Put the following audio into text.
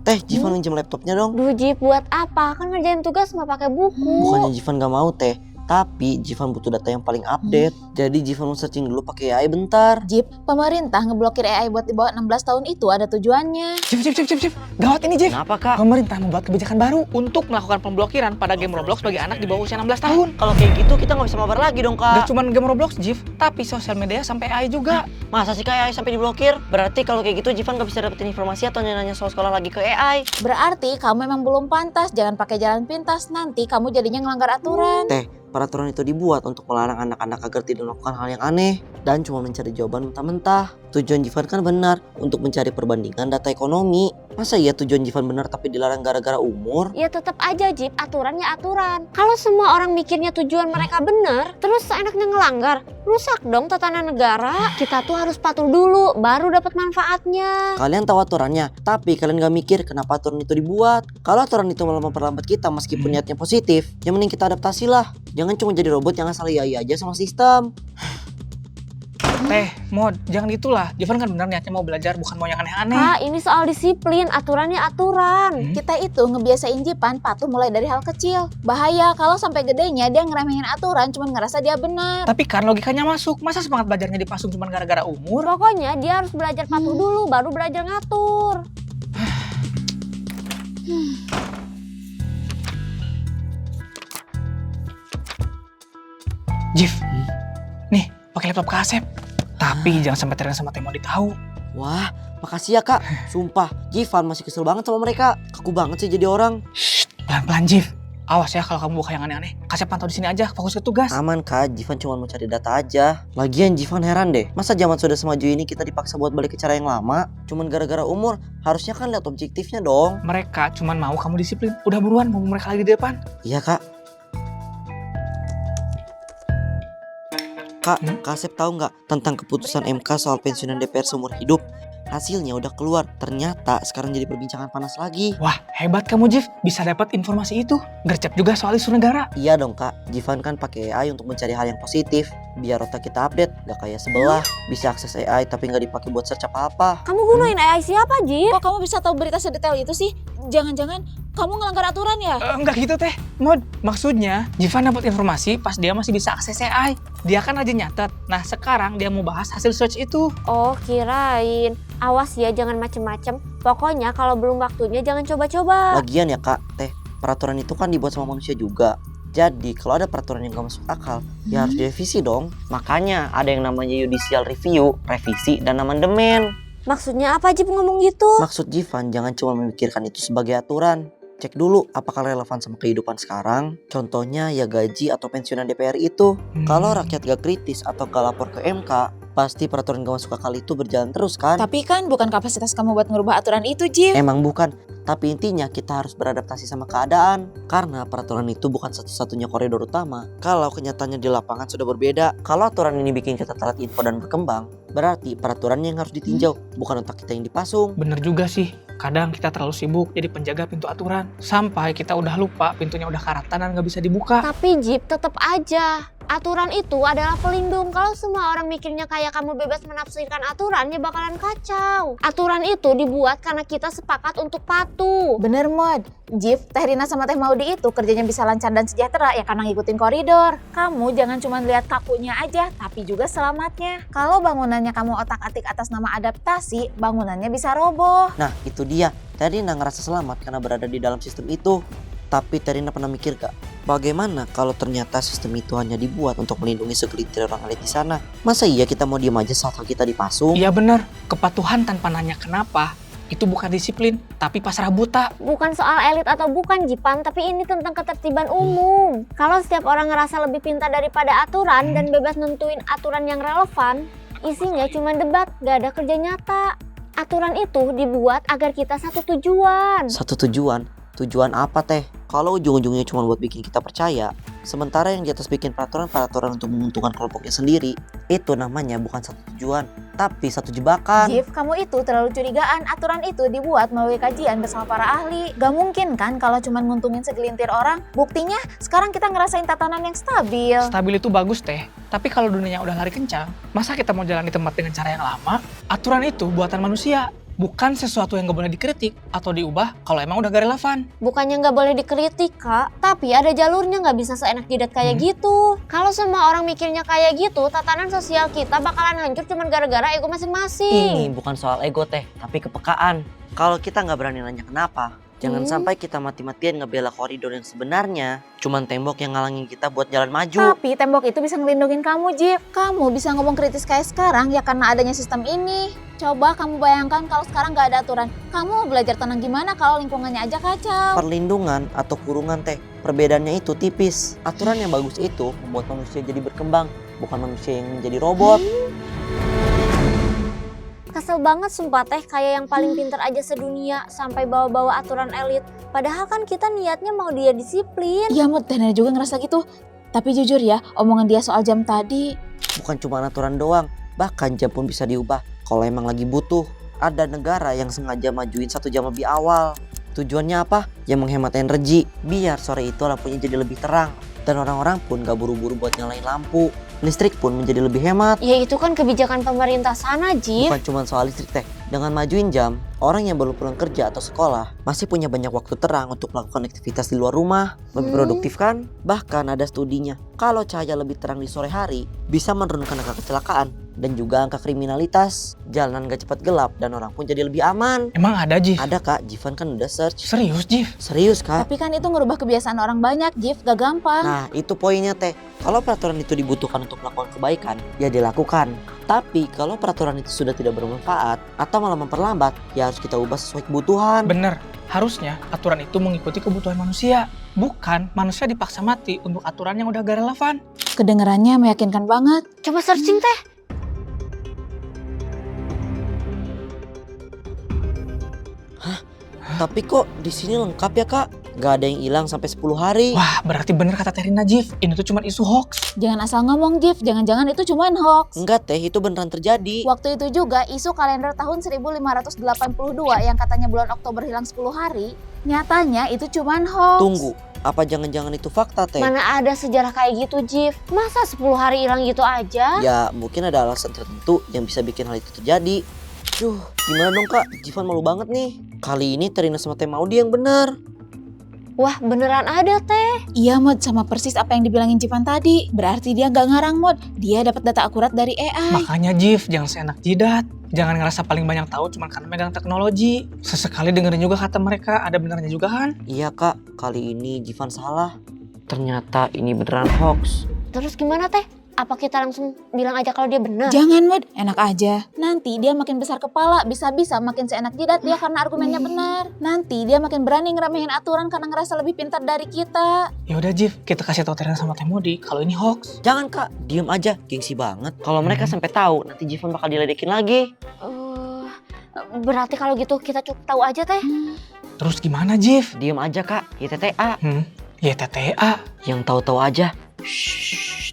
Teh, Jivan minjem laptopnya dong. Duh Jip, buat apa? Kan ngerjain tugas mah pakai buku. Bukannya Jivan gak mau Teh, tapi Jivan butuh data yang paling update. Jadi Jivan mau searching dulu pakai AI bentar. Jip, pemerintah ngeblokir AI buat di bawah 16 tahun itu ada tujuannya. Cip. Gawat ini, Cip. Kenapa Kak? Pemerintah membuat kebijakan baru untuk melakukan pemblokiran pada game Roblox bagi anak di bawah usia 16 tahun. Kalau kayak gitu kita gak bisa mabar lagi dong Gak Kak. cuma game Roblox, Jif, tapi sosial media sampai AI juga. Masa sih Kak AI sampai diblokir? Berarti kalau kayak gitu Jivan gak bisa dapetin informasi atau nanya soal sekolah lagi ke AI. Berarti kamu memang belum pantas, jangan pakai jalan pintas, nanti kamu jadinya ngelanggar aturan. Teh, peraturan itu dibuat untuk melarang anak-anak agar tidak melakukan hal yang aneh dan cuma mencari jawaban mentah-mentah. Tujuan Jivan kan benar, untuk mencari perbandingan data ekonomi. Masa iya tujuan Jivan benar tapi dilarang gara-gara umur? Ya tetap aja Jip, aturannya aturan. Kalau semua orang mikirnya tujuan mereka bener, terus seenaknya ngelanggar, rusak dong tatanan negara. Kita tuh harus patuh dulu, baru dapat manfaatnya. Kalian tahu aturannya, tapi kalian gak mikir kenapa aturan itu dibuat. Kalau aturan itu malah memperlambat kita meskipun niatnya positif, yang mending kita adaptasi lah. Jangan cuma jadi robot yang asal iya aja sama sistem. Teh, Mod, jangan itulah. Jivan kan benar niatnya mau belajar, bukan mau yang aneh-aneh. Kak, ini soal disiplin, aturannya aturan. Kita itu ngebiasain Jipan patuh mulai dari hal kecil. Bahaya kalau sampai gedenya dia ngeremehin aturan cuma ngerasa dia benar. Tapi kan logikanya masuk. Masa semangat belajarnya dipasung cuma gara-gara umur? Pokoknya dia harus belajar patuh dulu, baru belajar ngatur. Jif, nih pakai laptop Kak Asep. Tapi jangan sampai Tereng sama Temo ditahu. Wah, makasih ya Kak. Sumpah, Jivan masih kesel banget sama mereka. Kaku banget sih jadi orang. Shh, pelan-pelan Jif. Awas ya kalau kamu buka yang aneh-aneh. Kasih pantau di sini aja, fokus ke tugas. Aman Kak, Jivan cuma mau cari data aja. Lagian Jivan heran deh, masa zaman sudah semaju ini kita dipaksa buat balik ke cara yang lama? Cuman gara-gara umur, harusnya kan lihat objektifnya dong. Mereka cuma mau kamu disiplin. Udah buruan, mau mereka lagi di depan. Iya Kak. Kak, Kak Asep tahu nggak tentang keputusan MK soal pensiunan DPR seumur hidup? Hasilnya udah keluar, ternyata sekarang jadi perbincangan panas lagi. Wah, hebat kamu Jif, bisa dapat informasi itu. Gercep juga soal isu negara. Iya dong Kak, Jivan kan pakai AI untuk mencari hal yang positif. Biar otak kita update, gak kayak sebelah. Bisa akses AI tapi nggak dipakai buat search apa-apa. Kamu gunain AI siapa Jip? Kok kamu bisa tahu berita sedetail itu sih? Jangan-jangan kamu ngelanggar aturan ya? Enggak gitu Teh, Mod. Maksudnya, Jivan dapat informasi pas dia masih bisa akses AI. Dia kan rajin nyatet. Nah, sekarang dia mau bahas hasil search itu. Oh kirain. Awas ya jangan macem-macem. Pokoknya kalau belum waktunya jangan coba-coba. Lagian ya Kak, peraturan itu kan dibuat sama manusia juga. Jadi kalau ada peraturan yang gak masuk akal, ya harus direvisi dong. Makanya ada yang namanya judicial review, revisi, dan amandemen. Maksudnya apa Jip ngomong gitu? Maksud Jivan jangan cuma memikirkan itu sebagai aturan. Cek dulu apakah relevan sama kehidupan sekarang. Contohnya ya gaji atau pensiunan DPR itu. Kalau rakyat gak kritis atau gak lapor ke MK, pasti peraturan gak masuk akal itu berjalan terus kan? Tapi kan bukan kapasitas kamu buat ngerubah aturan itu, Jip. Emang bukan, tapi intinya kita harus beradaptasi sama keadaan. Karena peraturan itu bukan satu-satunya koridor utama. Kalau kenyataannya di lapangan sudah berbeda. Kalau aturan ini bikin kita telat info dan berkembang, berarti peraturannya yang harus ditinjau, bukan otak kita yang dipasung. Bener juga sih. Kadang kita terlalu sibuk jadi penjaga pintu aturan. Sampai kita udah lupa pintunya udah karatan dan gak bisa dibuka. Tapi Jip tetap aja. Aturan itu adalah pelindung. Kalau semua orang mikirnya kayak kamu bebas menafsirkan aturan, ya bakalan kacau. Aturan itu dibuat karena kita sepakat untuk patuh. Bener, Mod. Jip, Teh Rina sama Teh Maudi itu kerjanya bisa lancar dan sejahtera ya karena ngikutin koridor. Kamu jangan cuma lihat kakunya aja, tapi juga selamatnya. Kalau bangunannya kamu otak-atik atas nama adaptasi, bangunannya bisa roboh. Nah itu dia, Terina ngerasa selamat karena berada di dalam sistem itu. Tapi Terina pernah mikir gak? Bagaimana kalau ternyata sistem itu hanya dibuat untuk melindungi segelintir orang elit di sana? Masa iya kita mau diam aja saat kita dipasung? Iya bener, kepatuhan tanpa nanya kenapa itu bukan disiplin, tapi pasrah buta. Bukan soal elit atau bukan Jipan, tapi ini tentang ketertiban umum. Kalau setiap orang ngerasa lebih pintar daripada aturan dan bebas nentuin aturan yang relevan, isinya cuma debat, gak ada kerja nyata. Aturan itu dibuat agar kita satu tujuan. Satu tujuan? Tujuan apa Teh? Kalau ujung-ujungnya cuma buat bikin kita percaya, sementara yang di atas bikin peraturan untuk menguntungkan kelompoknya sendiri, itu namanya bukan satu tujuan, tapi satu jebakan. Jif, kamu itu terlalu curigaan. Aturan itu dibuat melalui kajian bersama para ahli. Gak mungkin kan kalau cuma nguntungin segelintir orang. Buktinya sekarang kita ngerasain tatanan yang stabil. Stabil itu bagus Teh, tapi kalau dunianya udah lari kencang, masa kita mau jalan di tempat dengan cara yang lama? Aturan itu buatan manusia. bukan sesuatu yang gak boleh dikritik atau diubah kalau emang udah gak relevan. Bukannya nggak boleh dikritik, Kak. Tapi ada jalurnya, nggak bisa seenak jidat kayak gitu. Kalau semua orang mikirnya kayak gitu, tatanan sosial kita bakalan hancur cuma gara-gara ego Ini masing-masing. bukan soal ego teh, tapi kepekaan. Kalau kita nggak berani nanya kenapa, jangan sampai kita mati-matian ngebela koridor yang sebenarnya cuman tembok yang ngalangin kita buat jalan maju. Tapi tembok itu bisa ngelindungin kamu, Jif. Kamu bisa ngomong kritis kayak sekarang ya karena adanya sistem ini. Coba kamu bayangkan kalau sekarang gak ada aturan. Kamu mau belajar tenang gimana kalau lingkungannya aja kacau? Perlindungan atau kurungan teh, perbedaannya itu tipis. Aturan yang bagus itu membuat manusia jadi berkembang, bukan manusia yang menjadi robot. Kesel banget sumpah teh, kayak yang paling pinter aja sedunia sampai bawa-bawa aturan elit. Padahal kan kita niatnya mau dia disiplin. Iya, Mut, dan juga ngerasa gitu. Tapi jujur ya, omongan dia soal jam tadi, Bukan cuma aturan doang, bahkan jam pun bisa diubah kalau emang lagi butuh. Ada negara yang sengaja majuin 1 jam lebih awal. Tujuannya apa? Ya menghemat energi, biar sore itu lampunya jadi lebih terang. Dan orang-orang pun gak buru-buru buat nyalain lampu. Listrik pun menjadi lebih hemat. Ya itu kan kebijakan pemerintah sana, Jif. Bukan cuma soal listrik teh. Dengan majuin jam, orang yang baru pulang kerja atau sekolah masih punya banyak waktu terang untuk melakukan aktivitas di luar rumah. Lebih produktif kan? Bahkan ada studinya, kalau cahaya lebih terang di sore hari bisa menurunkan angka kecelakaan dan juga angka kriminalitas. Jalanan gak cepat gelap dan orang pun jadi lebih aman. Emang ada, Jif? Ada kak, Jivan kan udah search. Serius, Jif? Serius kak? tapi kan itu ngerubah kebiasaan orang banyak, Jif, gak gampang. Nah itu poinnya teh. Kalau peraturan itu dibutuhkan untuk melakukan kebaikan, ya dilakukan. Tapi kalau peraturan itu sudah tidak bermanfaat atau malah memperlambat, ya harus kita ubah sesuai kebutuhan. Bener, harusnya aturan itu mengikuti kebutuhan manusia. Bukan manusia dipaksa mati untuk aturan yang udah gak relevan. Kedengarannya meyakinkan banget. Coba searching teh. Tapi kok di sini lengkap ya kak? Gak ada yang hilang sampai 10 hari. Wah, berarti bener kata Terina, Jif. Ini tuh cuma isu hoax. Jangan asal ngomong, Jif. Jangan-jangan itu cuman hoax. Enggak teh, itu beneran terjadi. Waktu itu juga isu kalender tahun 1582 yang katanya bulan Oktober hilang 10 hari, nyatanya itu cuman hoax. Tunggu, apa jangan-jangan itu fakta teh? Mana ada sejarah kayak gitu, Jif. Masa 10 hari hilang gitu aja? Ya mungkin ada alasan tertentu yang bisa bikin hal itu terjadi. Duh, gimana dong kak? Jivan malu banget nih. Kali ini Terina sama Teh Maudi yang benar. Wah, beneran ada teh. Iya, Mod, sama persis apa yang dibilangin Jivan tadi. Berarti dia nggak ngarang, Mod. Dia dapat data akurat dari AI. Makanya, Jif, jangan seenak jidat. Jangan ngerasa paling banyak tahu cuma karena megang teknologi. Sesekali dengerin juga kata mereka, ada benernya juga kan? Iya kak, kali ini Jivan salah. Ternyata ini beneran hoax. Terus gimana teh? Apa kita langsung bilang aja kalau dia bener? Jangan, Mod. Enak aja. Nanti dia makin besar kepala, bisa-bisa makin seenak jidat dia karena argumennya benar. Nanti dia makin berani ngeremehin aturan karena ngerasa lebih pintar dari kita. Ya udah, Jif, kita kasih tahu Terina sama Teh Modi kalau ini hoax. Jangan kak, diem aja, gengsi banget. Kalau mereka sampai tahu, nanti Jivan bakal diledekin lagi. Berarti kalau gitu kita cukup tahu aja teh. Terus gimana, Jif? Diem aja kak, YTTA. YTTA. Yang tahu-tahu aja. Shh.